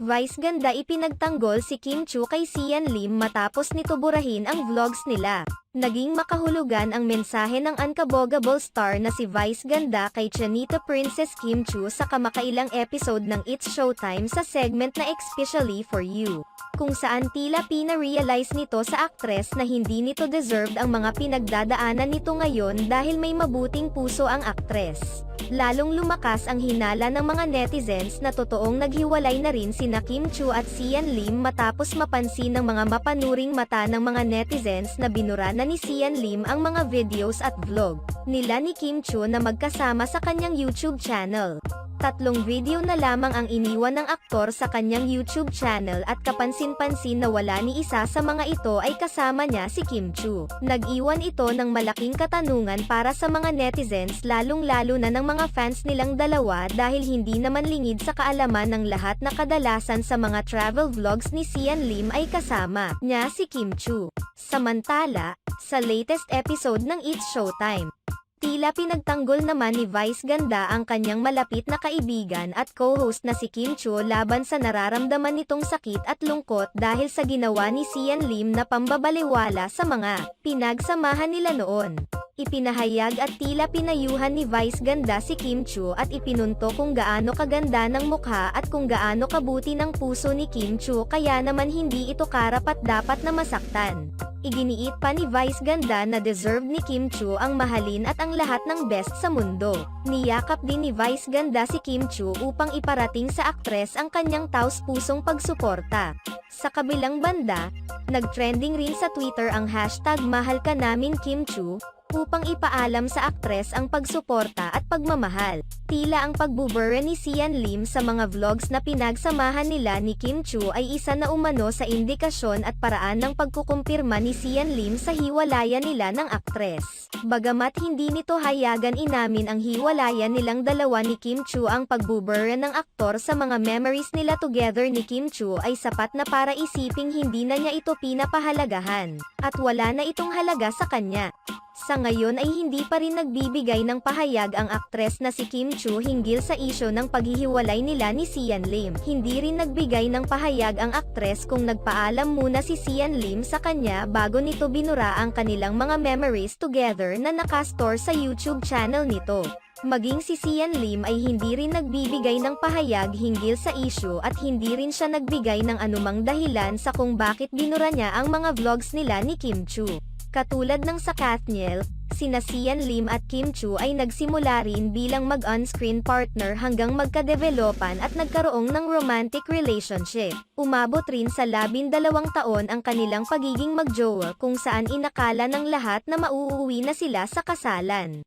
Vice ganda ipinagtanggol si Kim Chu kay Sian Lim matapos nito burahin ang vlogs nila. Naging makahulugan ang mensahe ng unkabogable star na si Vice ganda kay Chanita Princess Kim Chu sa kamakailang episode ng It's Showtime sa segment na Especially for You, kung saan tila pina-realize nito sa aktres na hindi nito deserved ang mga pinagdadaanan nito ngayon dahil may mabuting puso ang aktres. Lalong lumakas ang hinala ng mga netizens na totoong naghiwalay na rin sina Kim Chu at Sian Lim matapos mapansin ng mga mapanuring mata ng mga netizens na binura na ni Sian Lim ang mga videos at vlog nila ni Kim Chu na magkasama sa kanyang YouTube channel. 3 video na lamang ang iniwan ng aktor sa kanyang YouTube channel at kapansin-pansin na wala ni isa sa mga ito ay kasama niya si Kim Chu. Nag-iwan ito ng malaking katanungan para sa mga netizens lalong-lalo na ng mga fans nilang dalawa dahil hindi naman lingid sa kaalaman ng lahat na kadalasan sa mga travel vlogs ni Sian Lim ay kasama niya si Kim Chu. Samantala, sa latest episode ng It's Showtime, tila pinagtanggol naman ni Vice ganda ang kanyang malapit na kaibigan at co-host na si Kim Chu laban sa nararamdaman nitong sakit at lungkot dahil sa ginawa ni Sian Lim na pambabaliwala sa mga pinagsamahan nila noon. Ipinahayag at tila pinayuhan ni Vice ganda si Kim Chu at ipinunto kung gaano kaganda ng mukha at kung gaano kabuti ng puso ni Kim Chu kaya naman hindi ito karapat-dapat na masaktan. Iginiit pa ni Vice ganda na deserve ni Kim Chu ang mahalin at ang lahat ng best sa mundo. Niyakap din ni Vice ganda si Kim Chu upang iparating sa aktres ang kanyang taos-pusong pagsuporta. Sa kabilang banda, nag-trending rin sa Twitter ang hashtag Mahal Ka Namin Kim Chu, upang ipaalam sa aktres ang pagsuporta at pagmamahal. Tila ang pagbubura ni Sian Lim sa mga vlogs na pinagsamahan nila ni Kim Chu ay isa na umano sa indikasyon at paraan ng pagkukumpirma ni Sian Lim sa hiwalayan nila ng aktres. Bagamat hindi nito hayagan inamin ang hiwalayan nilang dalawa ni Kim Chu, ang pagbubura ng aktor sa mga memories nila together ni Kim Chu ay sapat na para isiping hindi na niya ito pinapahalagahan, at wala na itong halaga sa kanya. Sa ngayon ay hindi pa rin nagbibigay ng pahayag ang aktres na si Kim Chu hinggil sa isyu ng paghihiwalay nila ni Sian Lim. Hindi rin nagbigay ng pahayag ang aktres kung nagpaalam muna si Sian Lim sa kanya bago nito binura ang kanilang mga memories together na nakastore sa YouTube channel nito. Maging si Sian Lim ay hindi rin nagbibigay ng pahayag hinggil sa isyu at hindi rin siya nagbigay ng anumang dahilan sa kung bakit binura niya ang mga vlogs nila ni Kim Chu. Katulad ng sa Kathniel, sina Sian Lim at Kim Chu ay nagsimula rin bilang mag-on-screen partner hanggang magkadevelopan at nagkaroong ng romantic relationship. Umabot rin sa 12 taon ang kanilang pagiging magjowa kung saan inakala ng lahat na mauuwi na sila sa kasalan.